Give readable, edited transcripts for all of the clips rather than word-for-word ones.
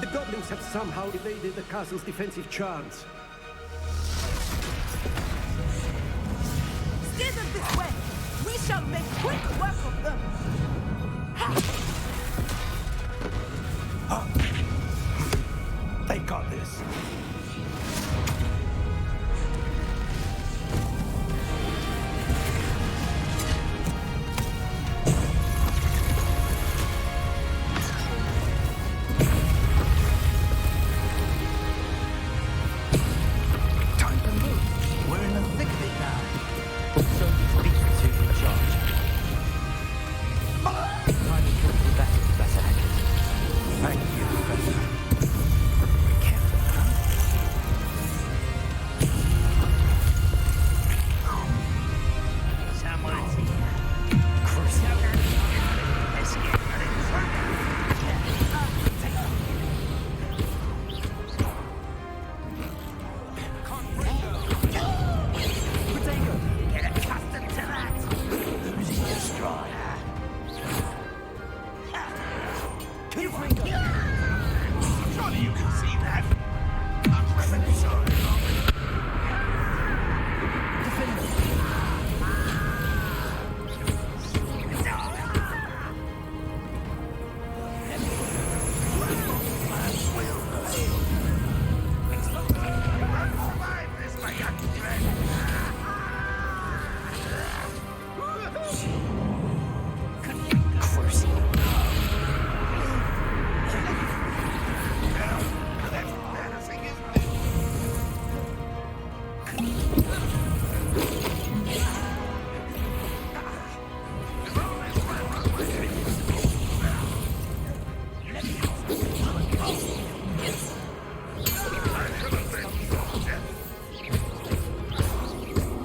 The goblins have somehow evaded the castle's defensive charms. Steer them this way! We shall make quick work of them! They got this. Time to move. We're in the thick of it now. So these beasts who's in charge. Time to kill the better, Professor Hackett. Thank you, Professor. Careful, huh? Someone's here. Crucial. Let's get Get accustomed to that. Losing your stride. Surely you can see that. I'm perfectly sorry. Survive this, my young friend. That's embarrassing, isn't it?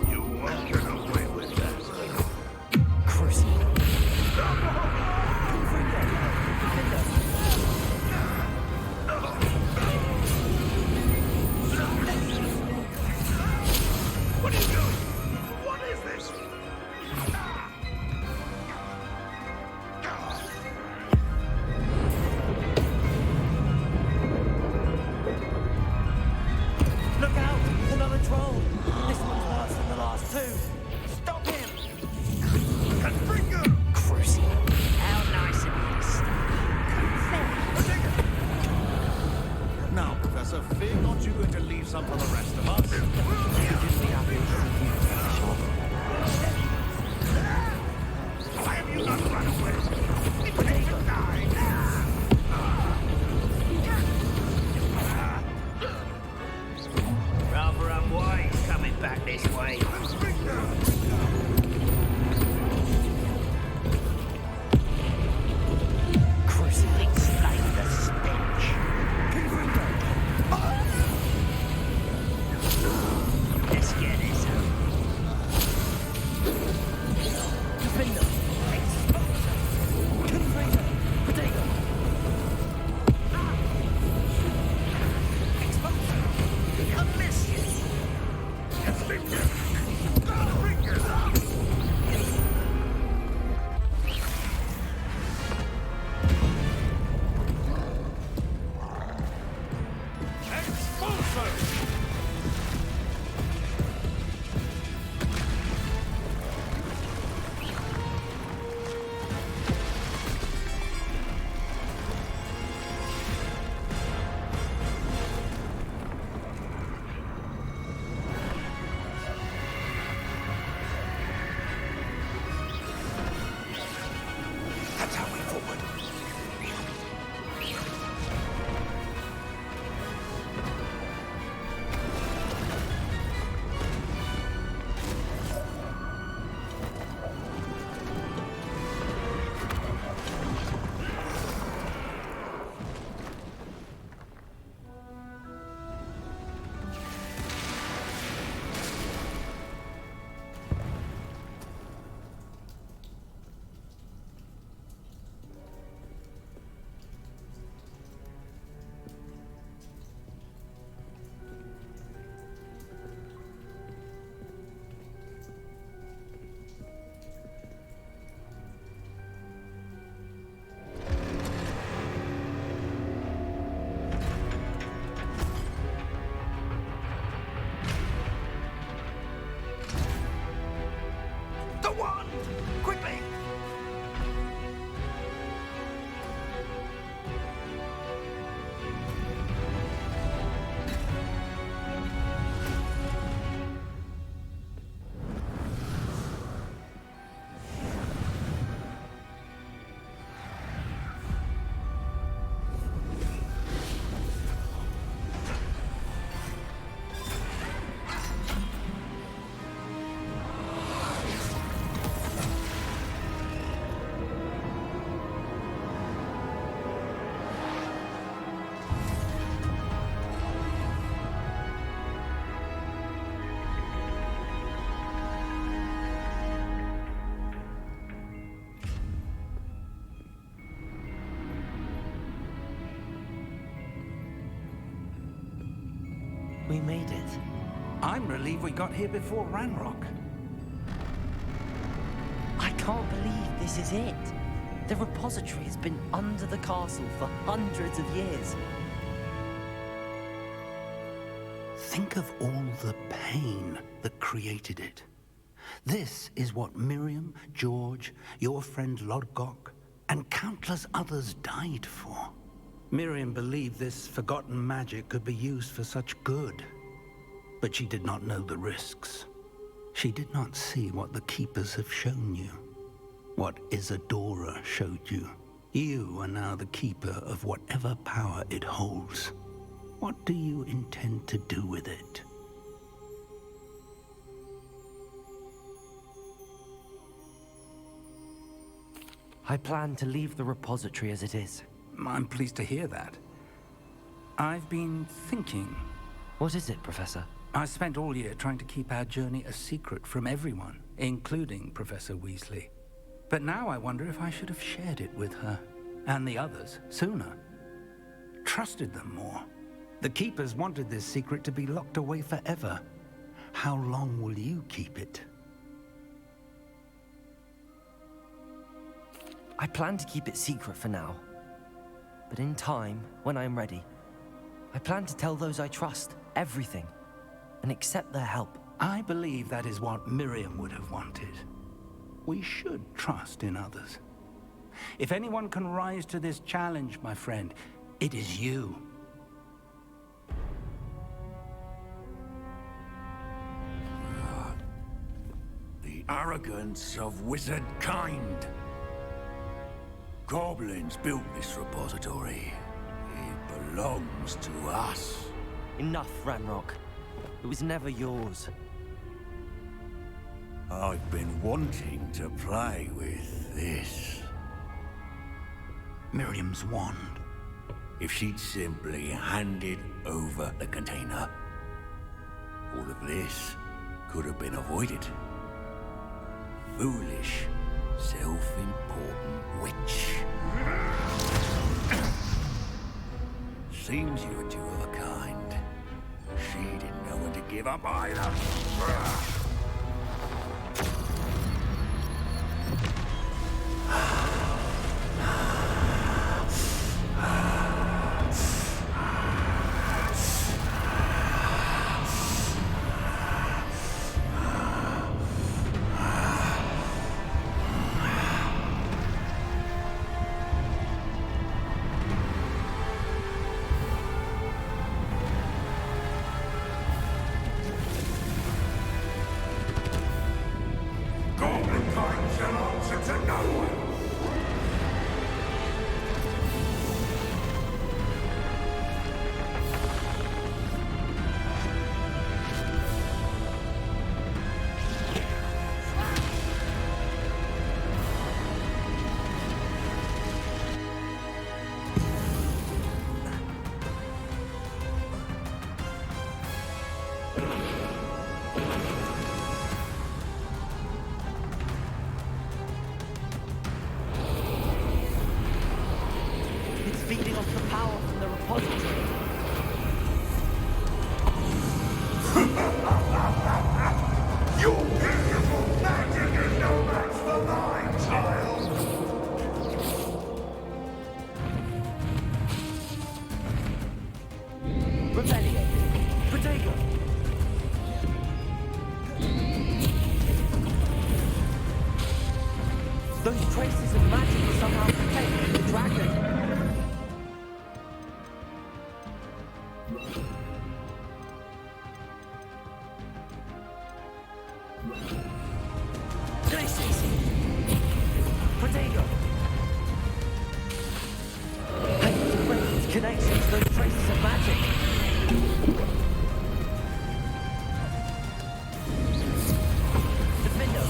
You won't get away with that. What are you doing? What is this? Look out! Another troll! This one's worse than the last two! Stop him! Confringo! How nice of you to stop. Now, Professor, fear not you're going to leave some for the rest of us. Why have you not run away? It takes a die. Rather unwise coming back this way. Explain the stench. Let's get this over. We made it. I'm relieved we got here before Ranrock. I can't believe this is it. The repository has been under the castle for hundreds of years. Think of all the pain that created it. This is what Miriam, George, your friend Lodgok, and countless others died for. Miriam believed this forgotten magic could be used for such good. But she did not know the risks. She did not see what the Keepers have shown you. What Isadora showed you. You are now the Keeper of whatever power it holds. What do you intend to do with it? I plan to leave the repository as it is. I'm pleased to hear that. I've been thinking. What is it, Professor? I spent all year trying to keep our journey a secret from everyone, including Professor Weasley. But now I wonder if I should have shared it with her, and the others, sooner. Trusted them more. The Keepers wanted this secret to be locked away forever. How long will you keep it? I plan to keep it secret for now. But in time, when I am ready, I plan to tell those I trust everything and accept their help. I believe that is what Miriam would have wanted. We should trust in others. If anyone can rise to this challenge, my friend, it is you. The arrogance of wizard kind. Goblins built this repository. It belongs to us. Enough, Ranrock. It was never yours. I've been wanting to play with this. Miriam's wand. If she'd simply handed over the container, all of this could have been avoided. Foolish, self-important witch. Seems you're two of a kind. She didn't know when to give up either. It's feeding off the power from the repository. Your beautiful magic is no match for mine, child! Rebellion. Protego. Those traces of magic are somehow protecting the dragon. Traces. Protego. I need to break these connections, those traces of magic. Defendo.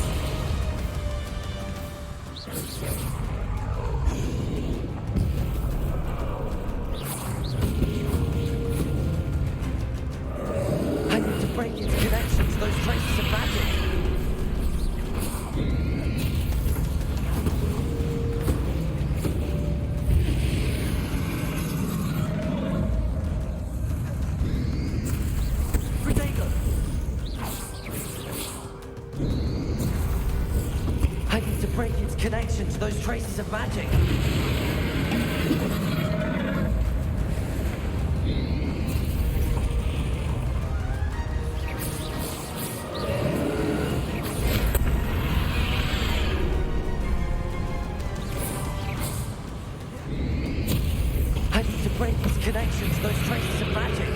connection to those traces of magic. I need to break this connection to those traces of magic.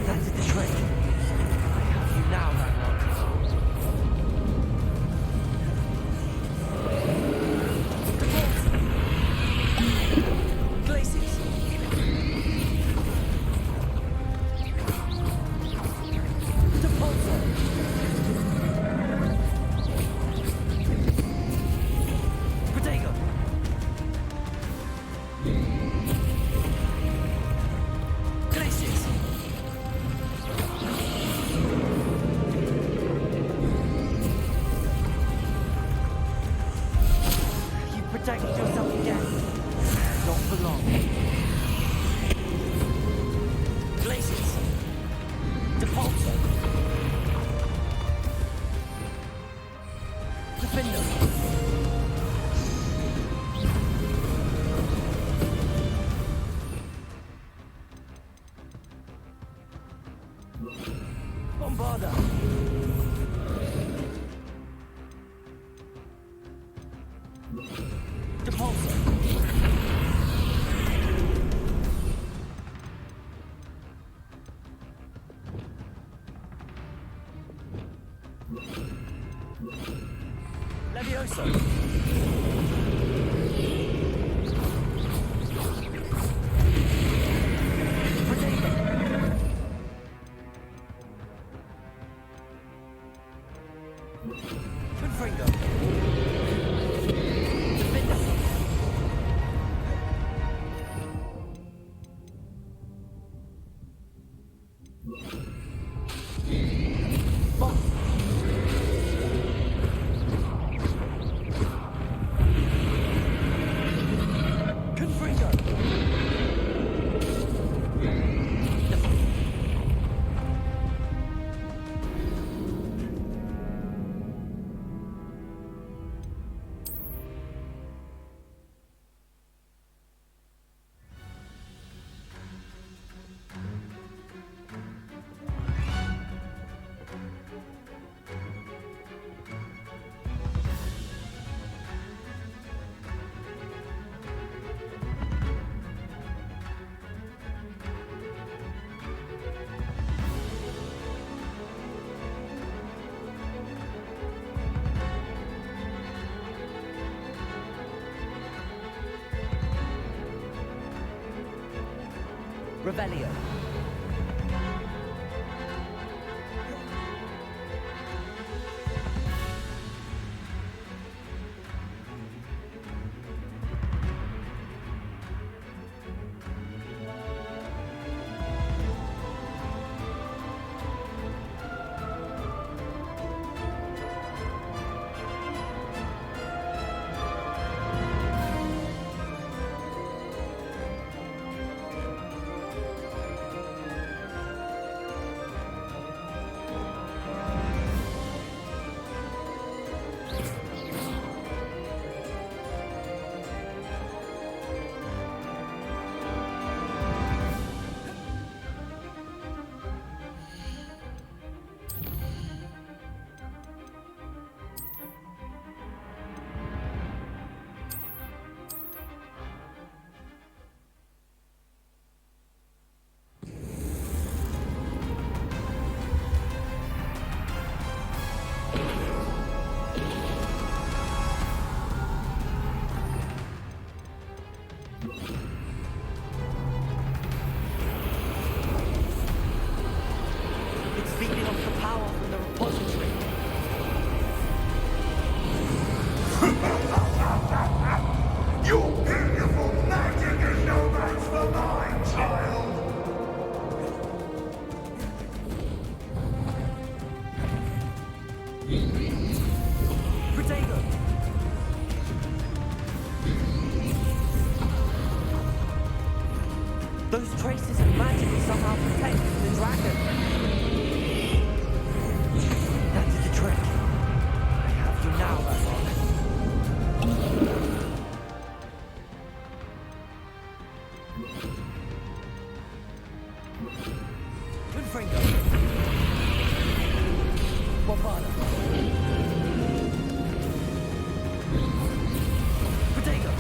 That's the trick. I have you now, Ragnarok. Glaciers. Depulso. Protego. Glaciers. You protected yourself again. Not for long. Glaciers. Depulso. Defender. Bombarda. Depulso. Levioso. Protego. Confringo. Defender. Bomb. Confringo. Revelio. It's feeding off the power from the repository. Your beautiful magic is no match for mine, child! Protego. Those traces of magic are somehow protecting the dragon. That's the trick. I have you now, Ragnarok. Confringo. Bombarda. Protego.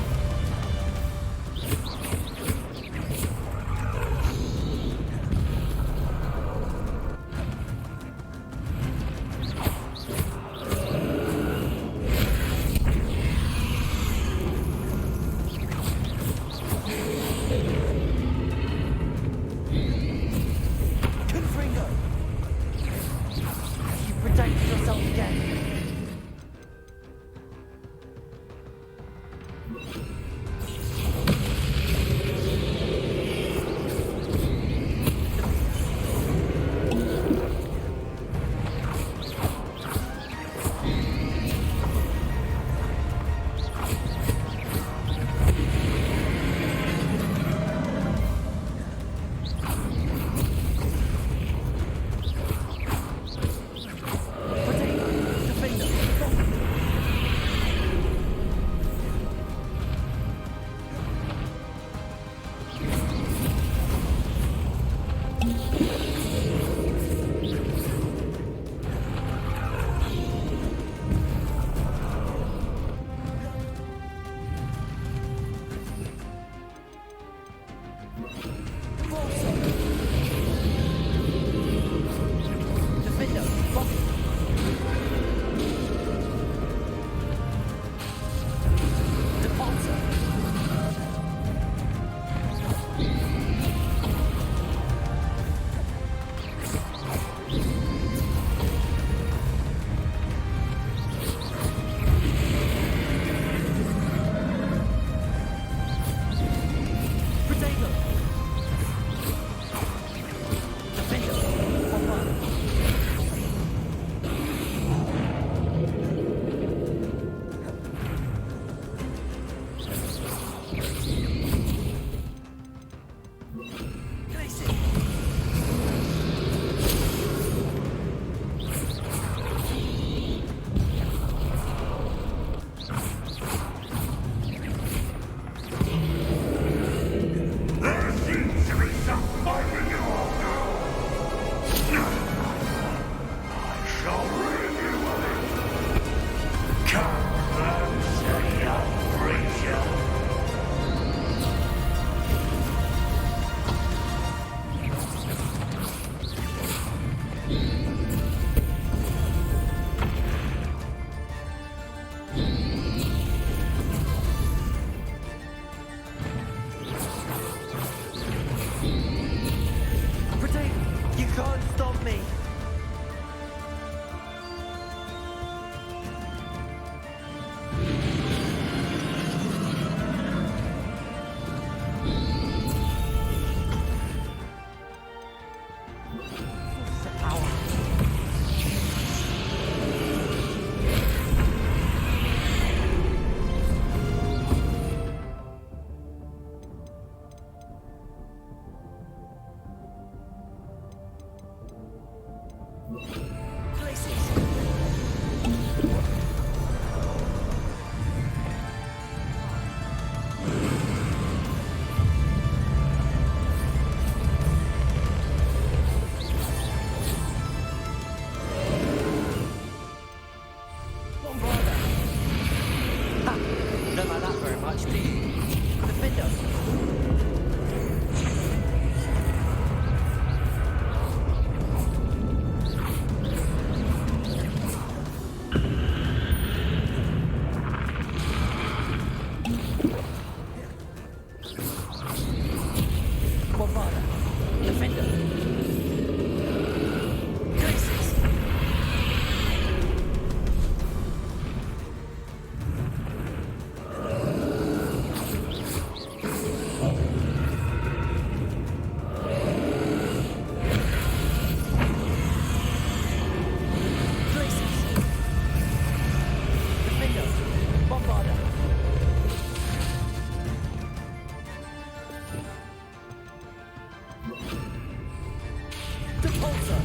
Confringo. You protected yourself again. Protego. Defender. Defender. Bobby. Depulsor. Protego. Defender. Bombarda. Glacier. There seems to be some fighting you all now. I shall rid you of it. Come close, young creature. Protego. You can't stop me. The power. Places. Bombarda. Ha! Don't like that very much, do you? Defender. Bombarda. Defender. Glaciers. Glaciers. Defender. Bombarda. Depulsor.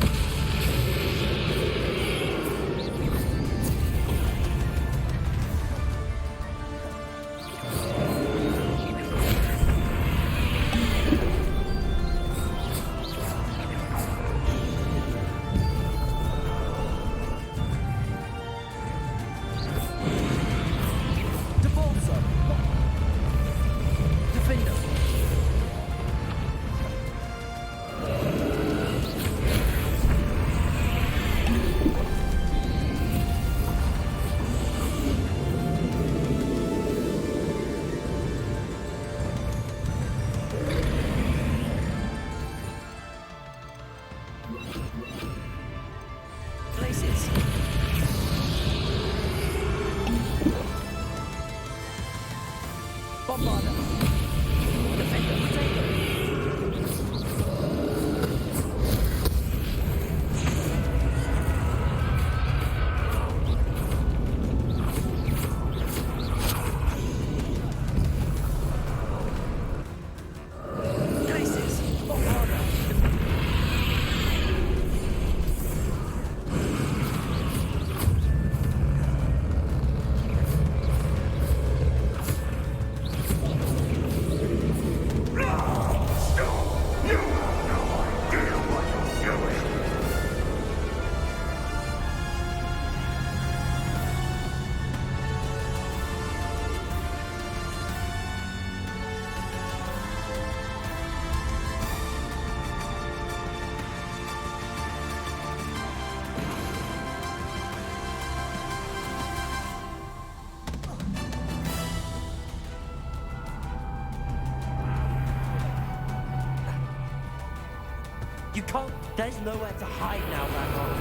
You can't... There's nowhere to hide now, Ragnarok.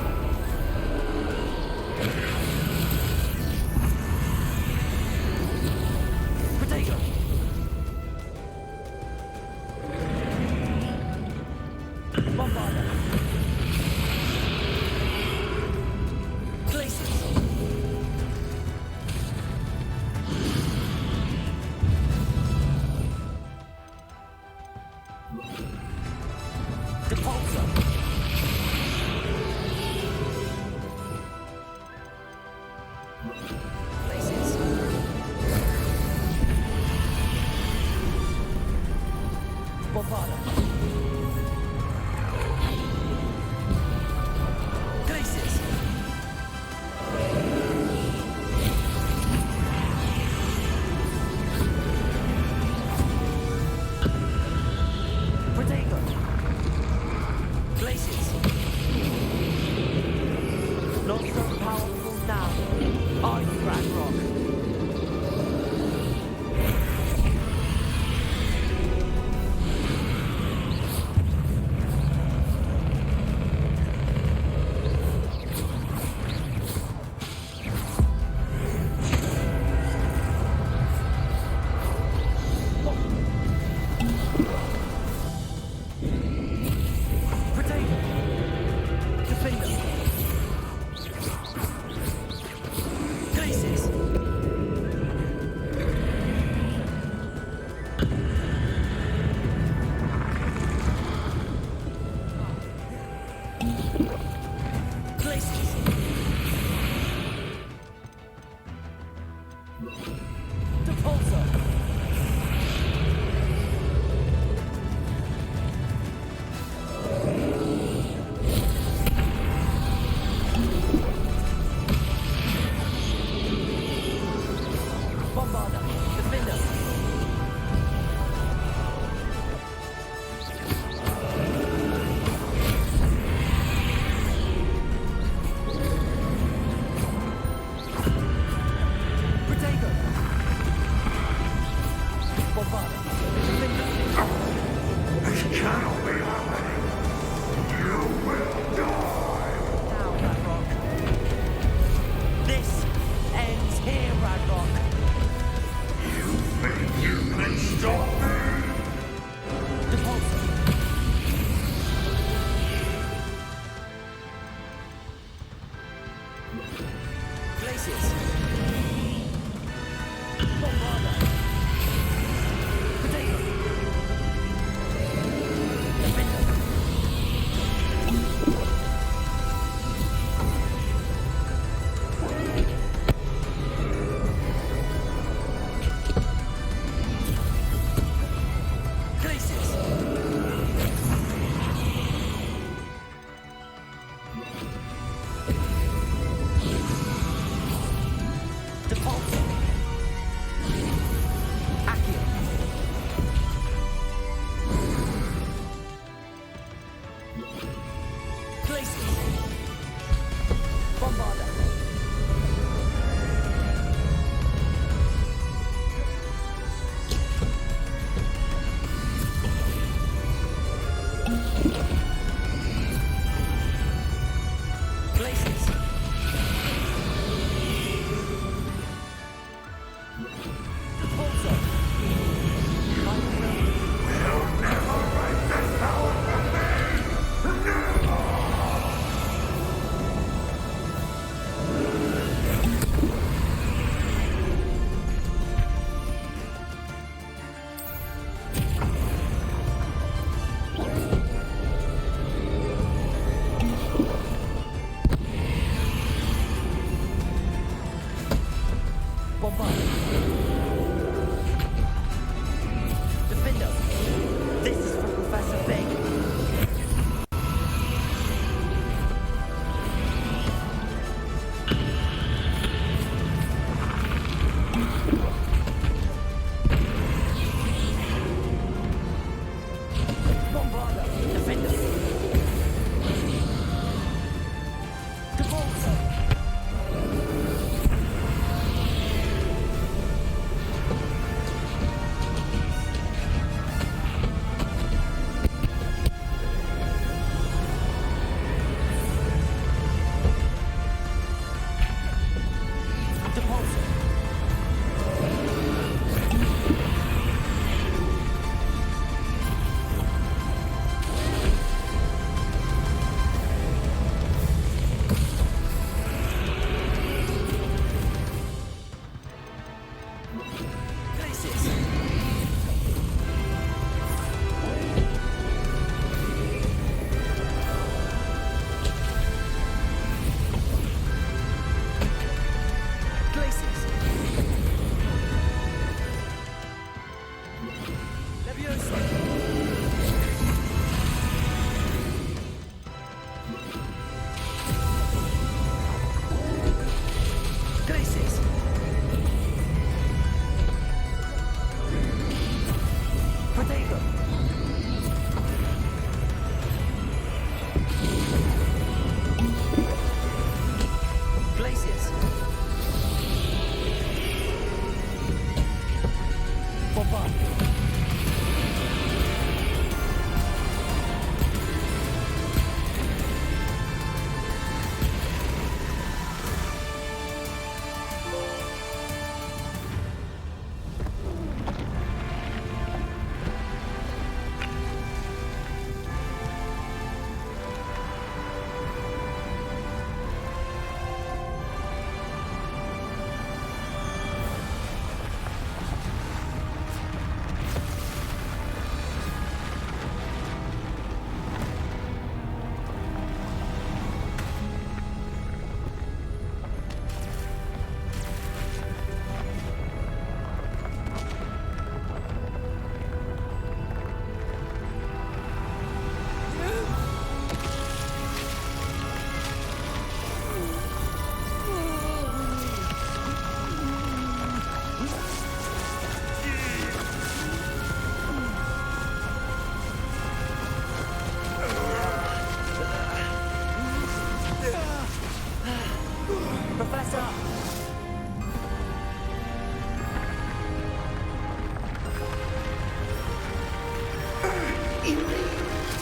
Protego! Bombarda! Glacius! Depulsor! Glacius! Bombarda! Glacius! Protego! Glacius! Not so powerful now, are you, Ragnarok?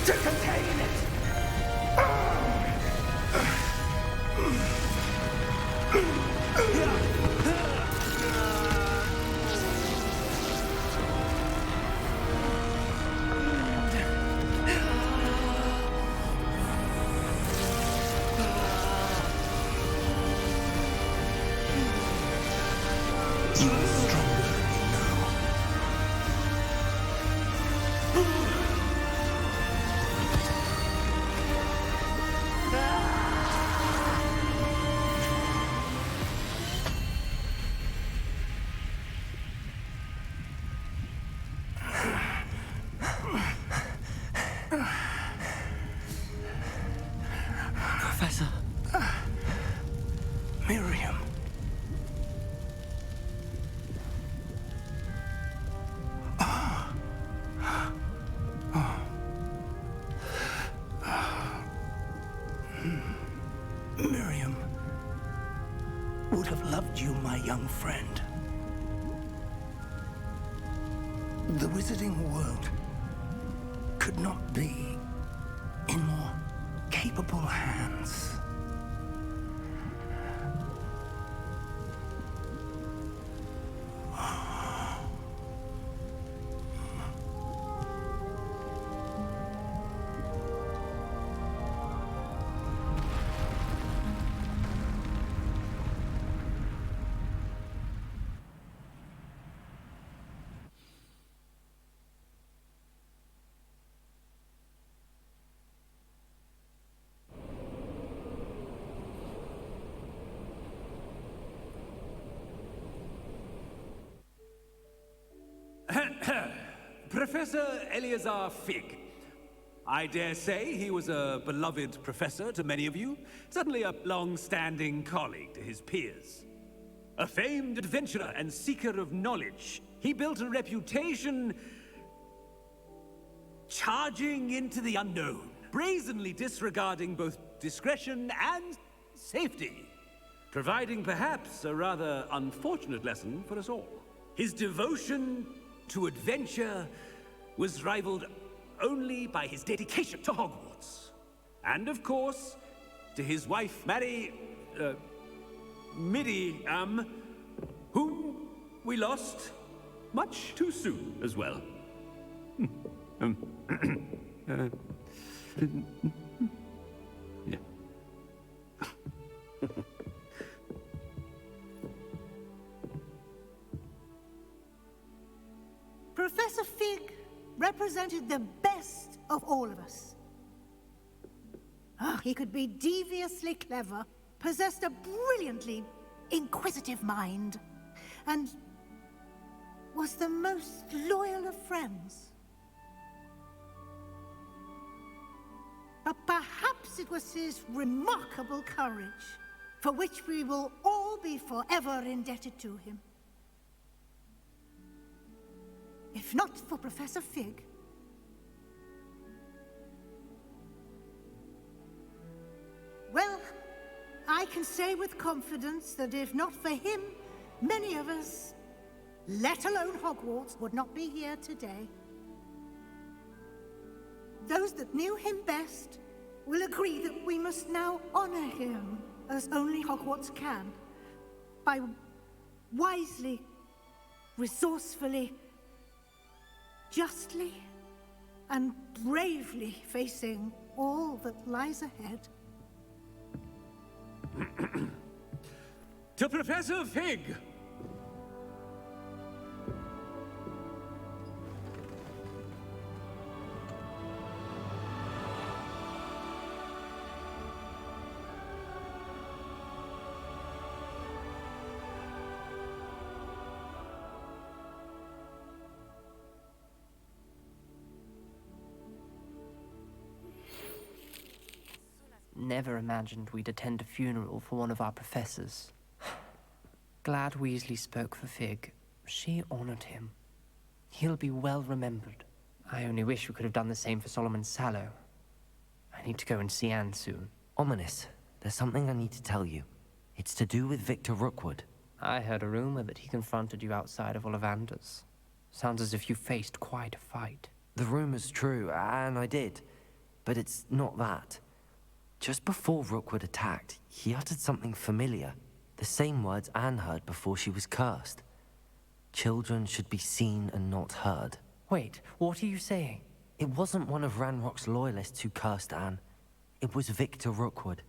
to contain it! You are stronger now. Professor. Miriam. Miriam would have loved you, my young friend. The wizarding world could not be in more capable hands. Professor Eleazar Fig. I dare say he was a beloved professor to many of you, certainly a long-standing colleague to his peers. A famed adventurer and seeker of knowledge, he built a reputation charging into the unknown, brazenly disregarding both discretion and safety, providing perhaps a rather unfortunate lesson for us all. His devotion to adventure was rivaled only by his dedication to Hogwarts. And of course, to his wife, Midi, whom we lost much too soon as well. Yeah. Professor Fig represented the best of all of us. He could be deviously clever, possessed a brilliantly inquisitive mind, and was the most loyal of friends. But perhaps it was his remarkable courage, for which we will all be forever indebted to him. If not for Professor Fig, well, I can say with confidence that if not for him, many of us, let alone Hogwarts, would not be here today. Those that knew him best will agree that we must now honor him as only Hogwarts can, by wisely, resourcefully, justly, and bravely facing all that lies ahead. To Professor Fig! Never imagined we'd attend a funeral for one of our professors. Glad Weasley spoke for Fig. She honored him. He'll be well remembered. I only wish we could have done the same for Solomon Sallow. I need to go and see Anne soon. Ominous, there's something I need to tell you. It's to do with Victor Rookwood. I heard a rumor that he confronted you outside of Ollivander's. Sounds as if you faced quite a fight. The rumor's true, and I did. but it's not that. Just before Rookwood attacked, he uttered something familiar. The same words Anne heard before she was cursed. Children should be seen and not heard. Wait, what are you saying? It wasn't one of Ranrock's loyalists who cursed Anne. It was Victor Rookwood.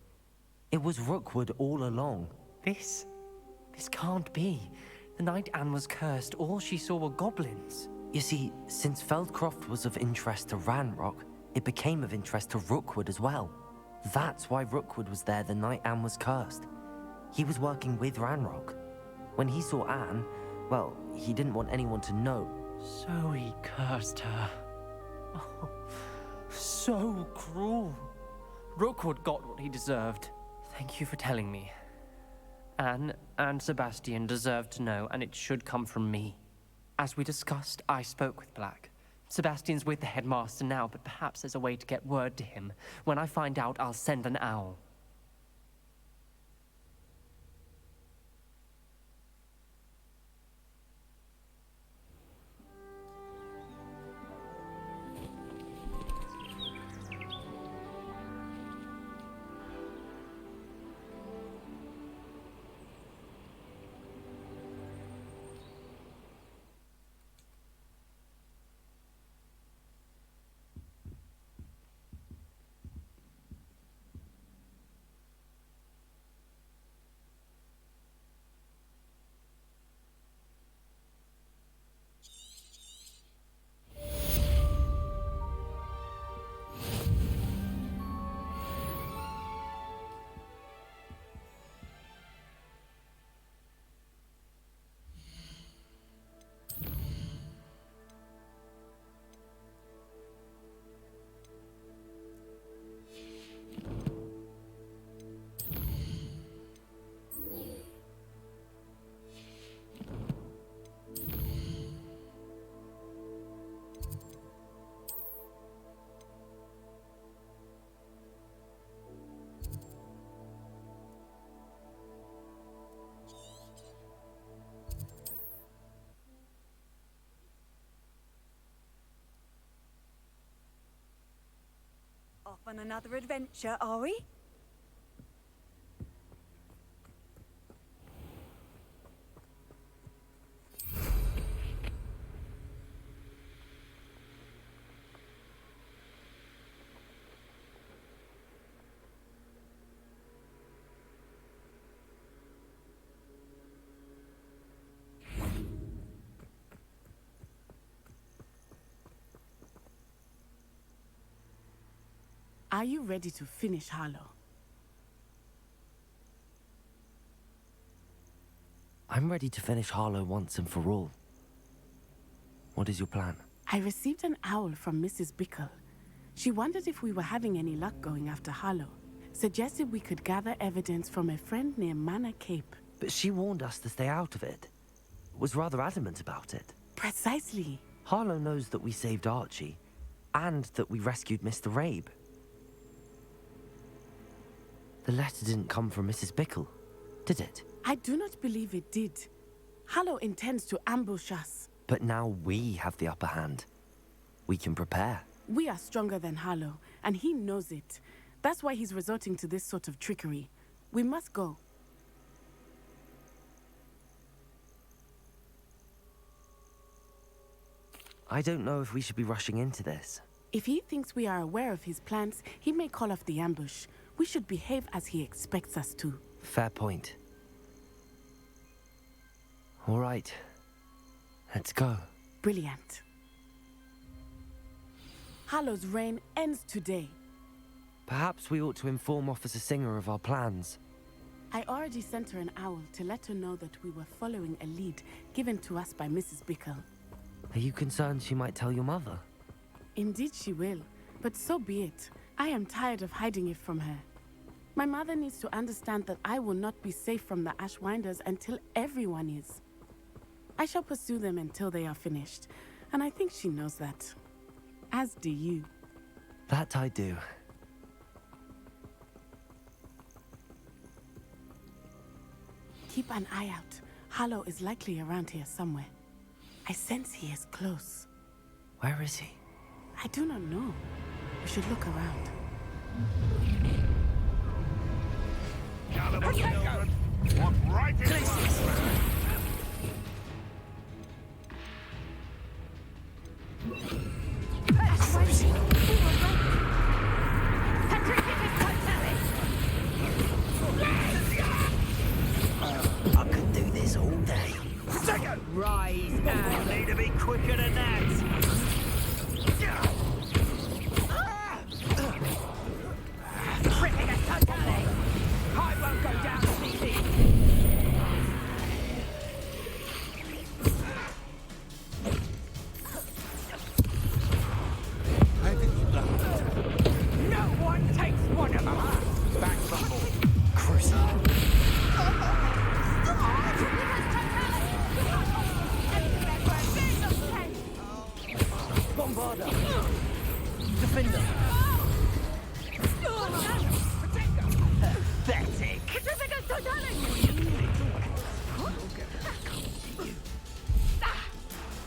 It was Rookwood all along. This can't be. The night Anne was cursed, all she saw were goblins. You see, since Feldcroft was of interest to Ranrock, it became of interest to Rookwood as well. That's why Rookwood was there the night Anne was cursed. He was working with Ranrock. When he saw Anne, well, he didn't want anyone to know. So he cursed her. Oh, so cruel. Rookwood got what he deserved. Thank you for telling me. Anne and Sebastian deserve to know, and it should come from me. As we discussed, I spoke with Black. Sebastian's with the headmaster now, but perhaps there's a way to get word to him. When I find out, I'll send an owl. Off on another adventure, are we? Are you ready to finish Harlow? I'm ready to finish Harlow once and for all. What is your plan? I received an owl from Mrs. Bickle. She wondered if we were having any luck going after Harlow. Suggested we could gather evidence from a friend near Manor Cape. But she warned us to stay out of it. Was rather adamant about it. Precisely. Harlow knows that we saved Archie, and that we rescued Mr. Rabe. The letter didn't come from Mrs. Bickle, did it? I do not believe it did. Harlow intends to ambush us. But now we have the upper hand. We can prepare. We are stronger than Harlow, and he knows it. That's why he's resorting to this sort of trickery. We must go. I don't know if we should be rushing into this. If he thinks we are aware of his plans, he may call off the ambush. We should behave as he expects us to. Fair point. All right. Let's go. Brilliant. Harlow's reign ends today. Perhaps we ought to inform Officer Singer of our plans. I already sent her an owl to let her know that we were following a lead given to us by Mrs. Bickle. Are you concerned she might tell your mother? Indeed she will, but so be it. I am tired of hiding it from her. My mother needs to understand that I will not be safe from the Ashwinders until everyone is. I shall pursue them until they are finished, and I think she knows that. As do you. That I do. Keep an eye out. Harlow is likely around here somewhere. I sense he is close. Where is he? I do not know. We should look around. Gather the children. Walk right into us. I could do this all day. Second! Rise I need to be quicker than that. Tripping a totally. I won't go down easy. I think you learned. No one takes one of us. Back from more. Bombarder! Defender! Pathetic.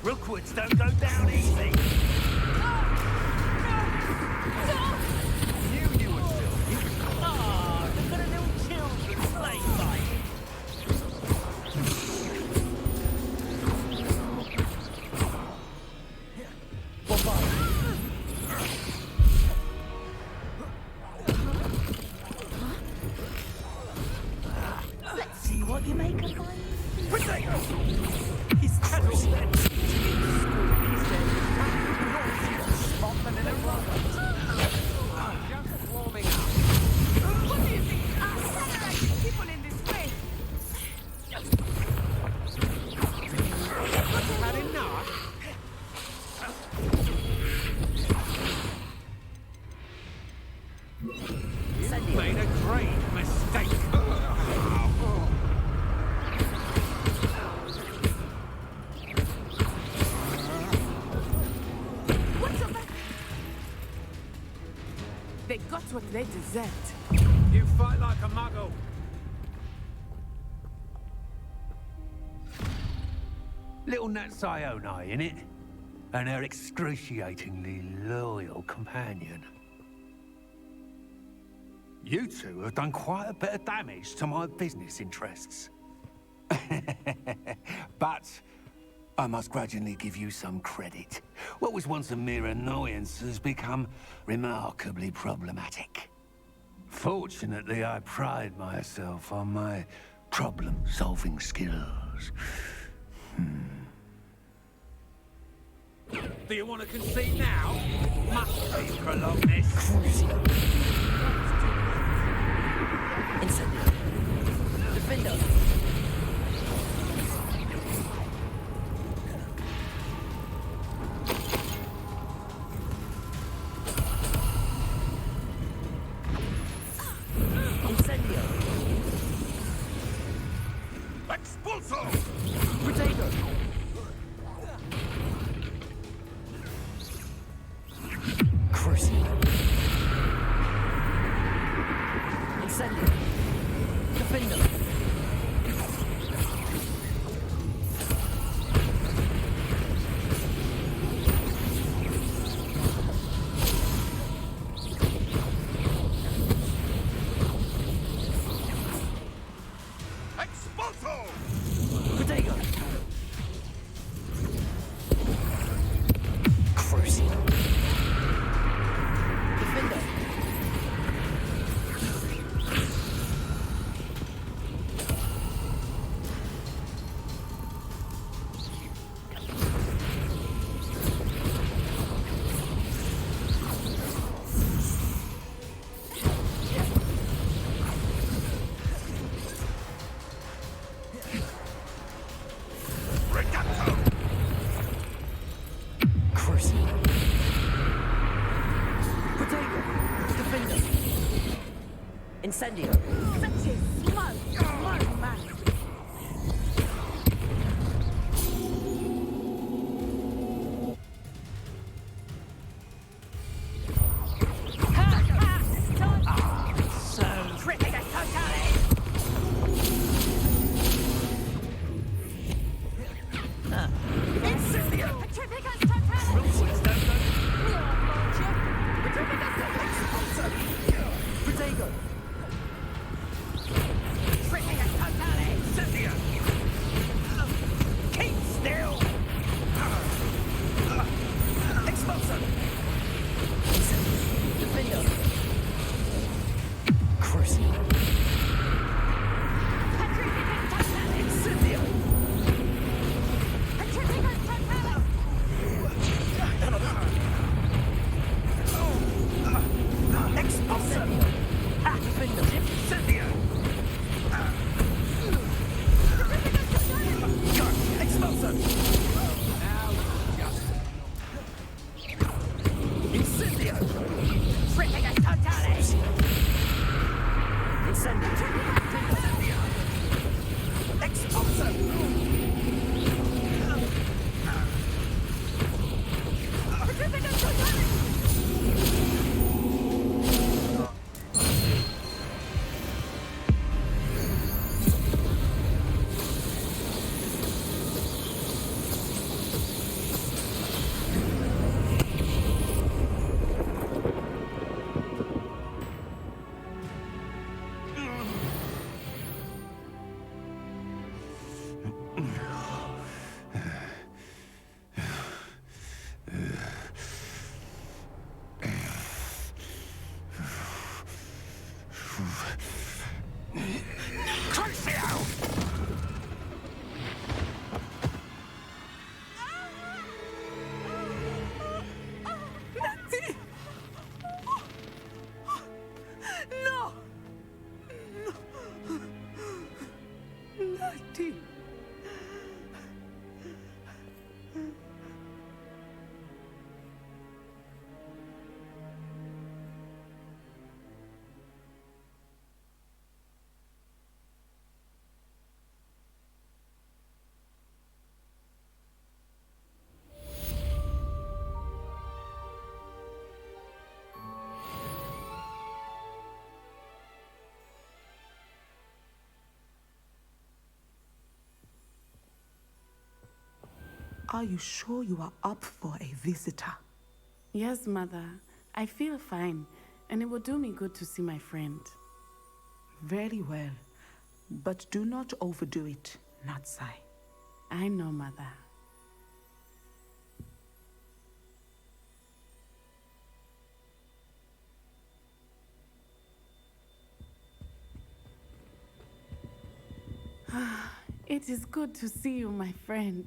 Rookwoods don't go down easy. You were still. Ah, look at the little children playing fight. Let's see what you make of mine. Potato! His tattle then. He's dead. Spot the little robot. Just warming up. What do you think? Accelerating people in this way. Had enough? You made a great mistake. They got what they deserved. You fight like a muggle. Little Nat Sioni, innit? And her excruciatingly loyal companion. You two have done quite a bit of damage to my business interests. But I must grudgingly give you some credit. What was once a mere annoyance has become remarkably problematic. Fortunately, I pride myself on my problem-solving skills. Do you want to concede now? Must we prolong this? Incendio! Defender! Incendio! Expulso! Potato! Crucible! Incendio! Defender! Expulso! Potato! Crucible! Defender! Regato! Crucible! Potato! Defender! Incendio! Such a smart man. Tripping a totally. Incendio! Tripping a totally. We all launch you. Tripping a Are you sure you are up for a visitor? Yes, Mother. I feel fine, and it will do me good to see my friend. Very well. But do not overdo it, Natsai. I know, Mother. It is good to see you, my friend.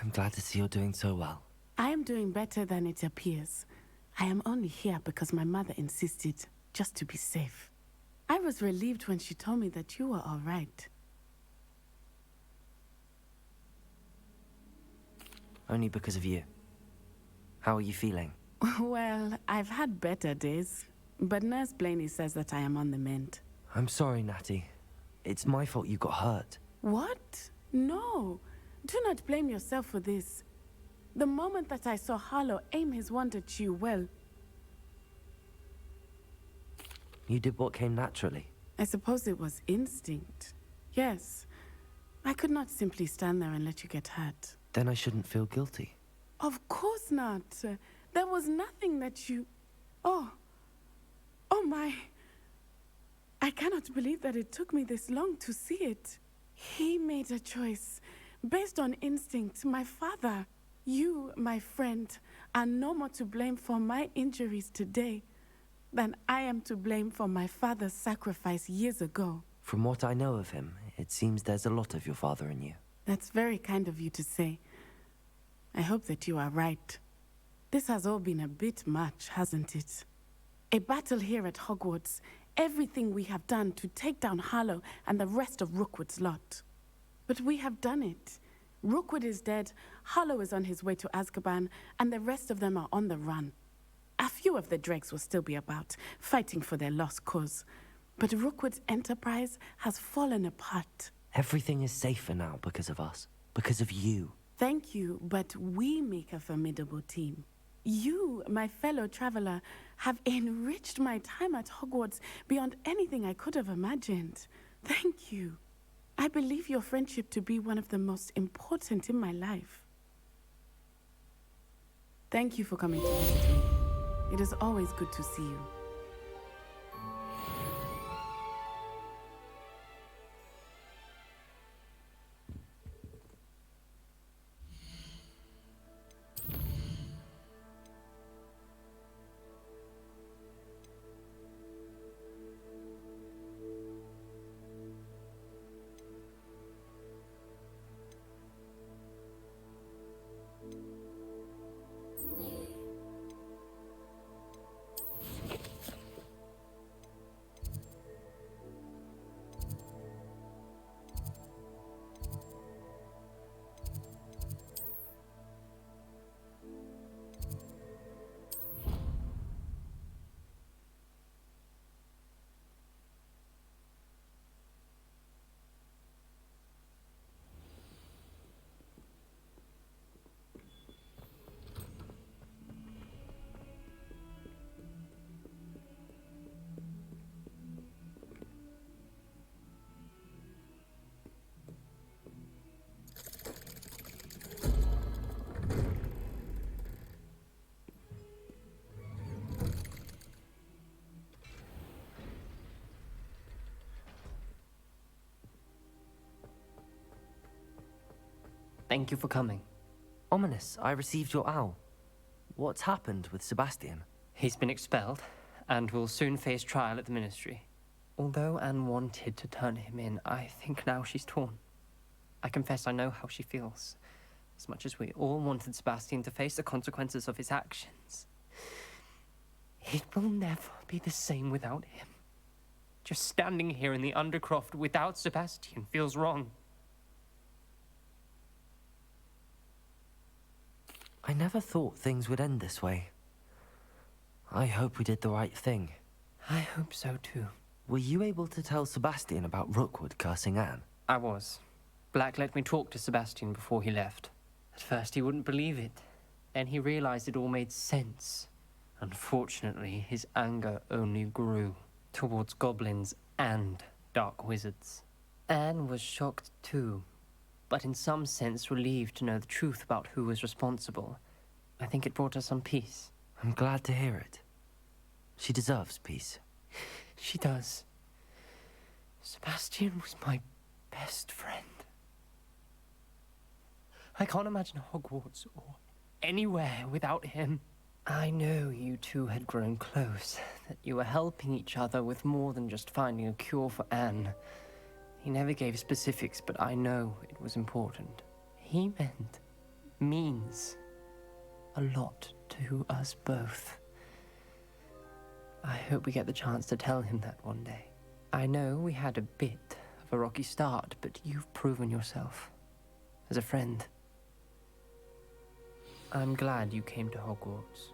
I'm glad to see you're doing so well. I am doing better than it appears. I am only here because my mother insisted, just to be safe. I was relieved when she told me that you were all right. Only because of you. How are you feeling? Well, I've had better days, but Nurse Blaney says that I am on the mend. I'm sorry, Natty. It's my fault you got hurt. What? No. Do not blame yourself for this. The moment that I saw Harlow aim his wand at you, well... You did what came naturally. I suppose it was instinct. Yes. I could not simply stand there and let you get hurt. Then I shouldn't feel guilty. Of course not. There was nothing that you... Oh my... I cannot believe that it took me this long to see it. He made a choice. Based on instinct, my father. You, my friend, are no more to blame for my injuries today than I am to blame for my father's sacrifice years ago. From what I know of him, it seems there's a lot of your father in you. That's very kind of you to say. I hope that you are right. This has all been a bit much, hasn't it? A battle here at Hogwarts. Everything we have done to take down Harlow and the rest of Rookwood's lot. But we have done it. Rookwood is dead, Harlow is on his way to Azkaban, and the rest of them are on the run. A few of the dregs will still be about, fighting for their lost cause. But Rookwood's enterprise has fallen apart. Everything is safer now because of us. Because of you. Thank you, but we make a formidable team. You, my fellow traveler, have enriched my time at Hogwarts beyond anything I could have imagined. Thank you. I believe your friendship to be one of the most important in my life. Thank you for coming to visit me. It is always good to see you. Thank you for coming. Ominous, I received your owl. What's happened with Sebastian? He's been expelled, and will soon face trial at the Ministry. Although Anne wanted to turn him in, I think now she's torn. I confess I know how she feels. As much as we all wanted Sebastian to face the consequences of his actions. It will never be the same without him. Just standing here in the Undercroft without Sebastian feels wrong. I never thought things would end this way. I hope we did the right thing. I hope so too. Were you able to tell Sebastian about Rookwood cursing Anne? I was. Black let me talk to Sebastian before he left. At first he wouldn't believe it. Then he realized it all made sense. Unfortunately, his anger only grew towards goblins and dark wizards. Anne was shocked too. but in some sense relieved to know the truth about who was responsible. I think it brought her some peace. I'm glad to hear it. She deserves peace. She does. Sebastian was my best friend. I can't imagine Hogwarts or anywhere without him. I know you two had grown close, that you were helping each other with more than just finding a cure for Anne. He never gave specifics, but I know it was important. He means a lot to us both. I hope we get the chance to tell him that one day. I know we had a bit of a rocky start, but you've proven yourself as a friend. I'm glad you came to Hogwarts.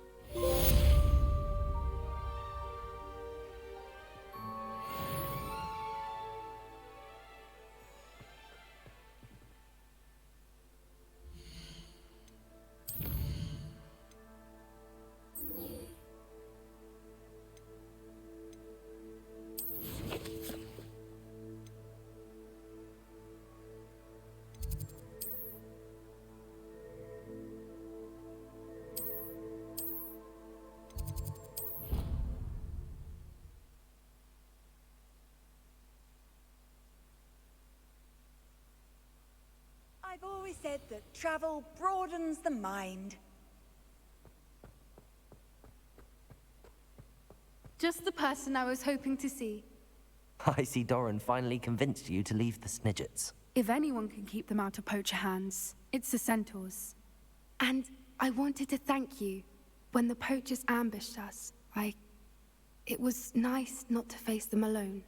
I've always said that travel broadens the mind. Just the person I was hoping to see. I see Doran finally convinced you to leave the Snidgets. If anyone can keep them out of poacher hands, it's the centaurs. And I wanted to thank you. When the poachers ambushed us, it was nice not to face them alone.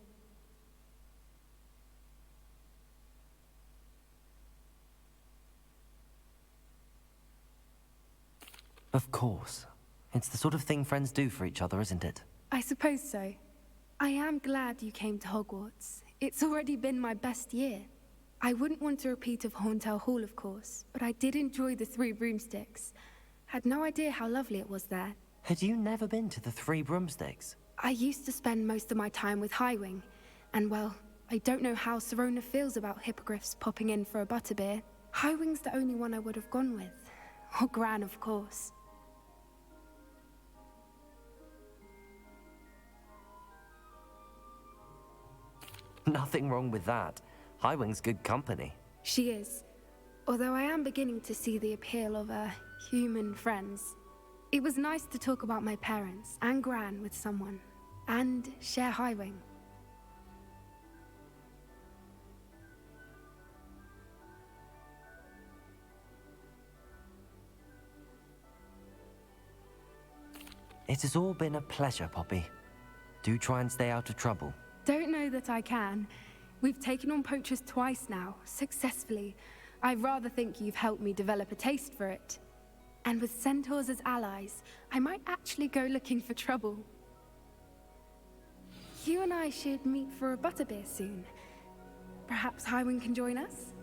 Of course. It's the sort of thing friends do for each other, isn't it? I suppose so. I am glad you came to Hogwarts. It's already been my best year. I wouldn't want a repeat of Horntail Hall, of course, but I did enjoy the Three Broomsticks. Had no idea how lovely it was there. Had you never been to the Three Broomsticks? I used to spend most of my time with Highwing, and well, I don't know how Serona feels about hippogriffs popping in for a butterbeer. Highwing's the only one I would have gone with. Or Gran, of course. Nothing wrong with that. Highwing's good company. She is. Although I am beginning to see the appeal of human friends. It was nice to talk about my parents and Gran with someone. And share Highwing. It has all been a pleasure, Poppy. Do try and stay out of trouble. Don't know that I can. We've taken on poachers twice now, successfully. I rather think you've helped me develop a taste for it. And with centaurs as allies, I might actually go looking for trouble. You and I should meet for a butterbeer soon. Perhaps Highwing can join us?